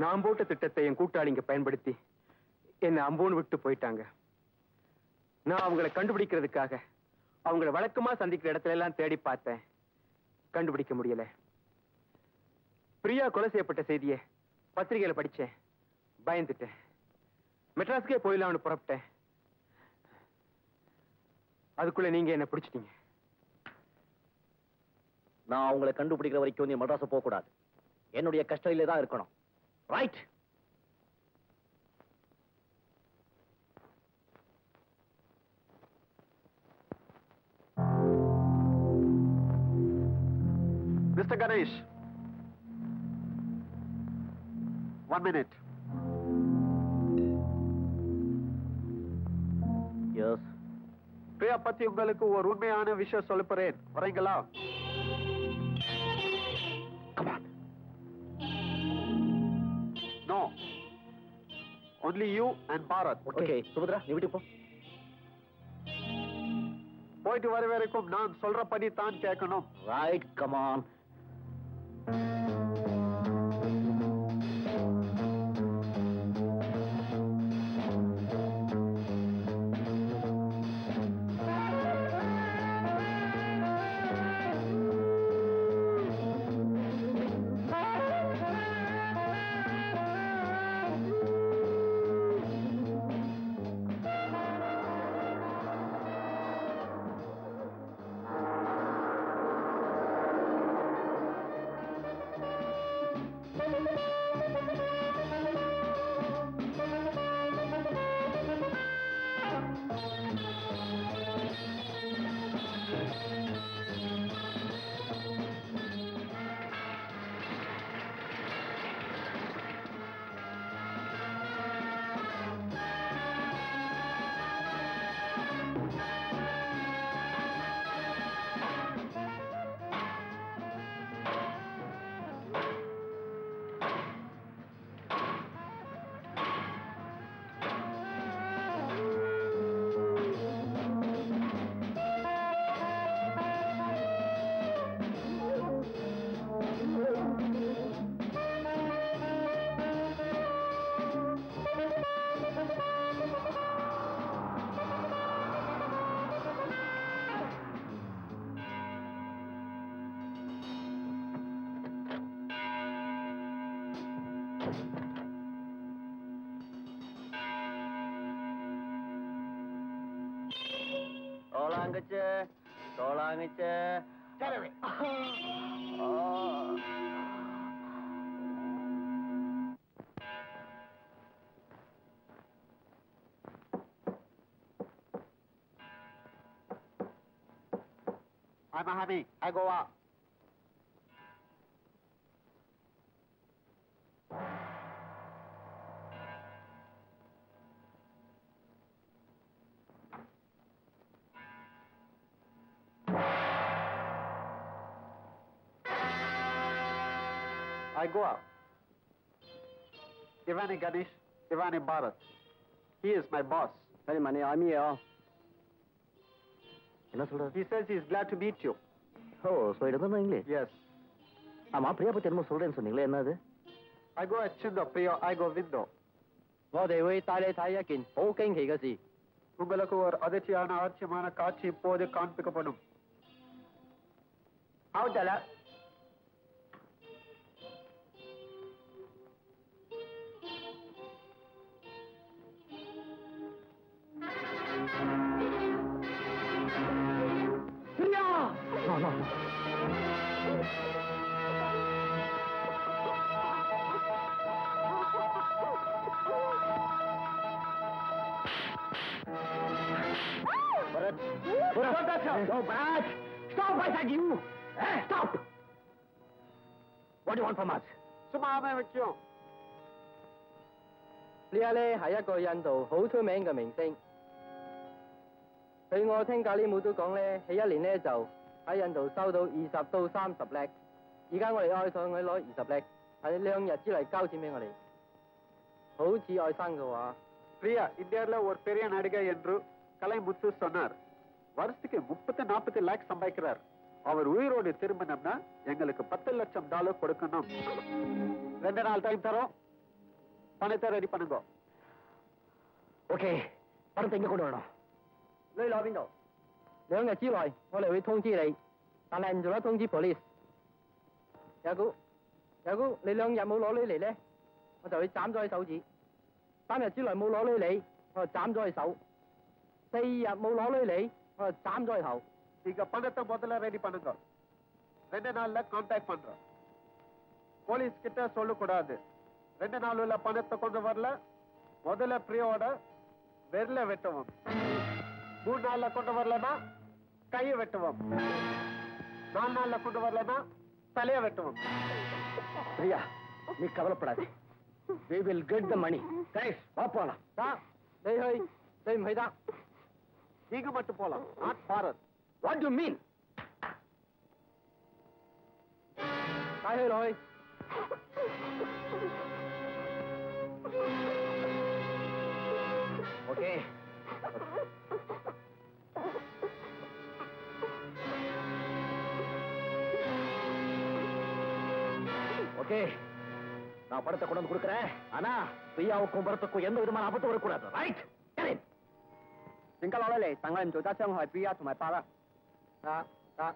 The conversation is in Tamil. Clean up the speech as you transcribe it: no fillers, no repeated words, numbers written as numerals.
நான் போட்ட திட்டத்தை என் கூட்டாளிங்க பயன்படுத்தி என்ன அம்போன்னு விட்டு போயிட்டாங்க. நான் அவங்களை கண்டுபிடிக்கிறதுக்காக அவங்களை வழக்கமா சந்திக்கிற இடத்துல எல்லாம் தேடி பார்த்தேன். கண்டுபிடிக்க முடியல. பிரியா கொலை செய்யப்பட்ட செய்தியை பத்திரிகையில படிச்சேன். பயந்துட்டேன். மெட்ராஸ்க்கே போயிடலாம்னு புறப்பட்டேன். அதுக்குள்ள நீங்க என்ன பிடிச்சிட்டீங்க. நான் அவங்களை கண்டுபிடிக்கிற வரைக்கும் நீ மெட்ராஸ் போக கூடாது. என்னுடைய கஸ்டடியில தான் இருக்கணும். Right? Mr. Ganesh, 1 minute. Yes. Priya பத்தி உங்களுக்கு ஒரு உண்மையான விஷயம் சொல்ல போறேன். வரீங்களா? Come on. No. Only you and Bharat. Okay. Subhadra, நீ வீட்டுக்கு போ. போயிட்டு வர வரைக்கும் நான் சொல்றபடி தான் கேட்கணும். Right, come on. தோளாங்கச்சே. I'm Mahami. I go up. I go up. Ivani Ganesh, Ivani Bharat. He is my boss. சரி மணி, அமியா என்ன சொல்ற? He says he is glad to meet you. O, so it doesn't know English? Yes. ஆமா, பிரியா பத்தி என்னமோ சொல்றேன்னு சொன்னீங்களே, என்னது? I go at Chindo, Priya, I go window. 我哋會帶你睇一件好驚奇嘅事。 உங்களுக்கு ஒரு அதிர்ச்சியான ஆச்சரியமான காட்சி இப்போது காண்பிக்கப்படும்.好得啦。பிரியா! No, no, no. Bharat! Bharat! No, Bharat! Stop, I said you! Hey, stop! What do you want from us? சும்மா வைக்கும். Priya 咧係一個印度好出名嘅明星。據我聽咖喱妹都講咧，佢一年咧就喺印度收到20到30叻。而家我哋愛上佢攞20叻，係2日之內交錢俾我哋。好似愛生嘅話， பிரியா இந்தியாவில் ஒரு பெரிய நடிகை என்று கலைமுத்து சொன்னார். வருஷத்துக்கு 30-40 லேக் சம்பாதிக்கிறார். அவர் உயிரோடு திரும்பினோம்னா எங்களுக்கு $10 லட்சம் கொடுக்கணும். 2 நாள் டைம் தரோம். பணத்தை ரெடி பண்ணுங்க. ஓகே, பணத்தை இங்க கொண்டு வரணும். 你攞邊度？2日之內，我哋會通知你，但係唔做得通知 police。有估你2日冇攞女嚟咧，我就會斬咗你手指。3日之內冇攞女嚟，我就斬咗你手。4日冇攞女嚟，我就斬咗你頭。நீங்க பணத்தை முதல்ல ரெடி பண்ணுங்க. 2 நாள்ல கான்டாக்ட் பண்றோம். போலீஸ் கிட்ட சொல்லக்கூடாது. 2 நாளுல பணத்தை கொண்டு வரல, முதல்ல பிரியோட விரல வெட்டுவோம். 3 நாள்ல கொண்டு வரலனா கையை வெட்டுவோம். 4 நாள்ல கொண்டு வரலனா தலையை வெட்டுவோம். பிரியா, நீ கவலைப்படாதே. We will get the money. Guys, வா போலாம். 得，你去，你唔去得。 நீங்க மட்டும் போலாம். Not Bharat. What do you mean? 帶佢落去。Okay. Okay, நான் பணத்தை கொண்டு வந்து கொடுக்குறேன். ஆனா பிரியாவுக்கும் பரத்துக்கும் எந்த விதமான ஆபத்து வரக்கூடாது. ரைட்? 點解攞你嚟？但我哋唔做得傷害 B 同埋8啦。得。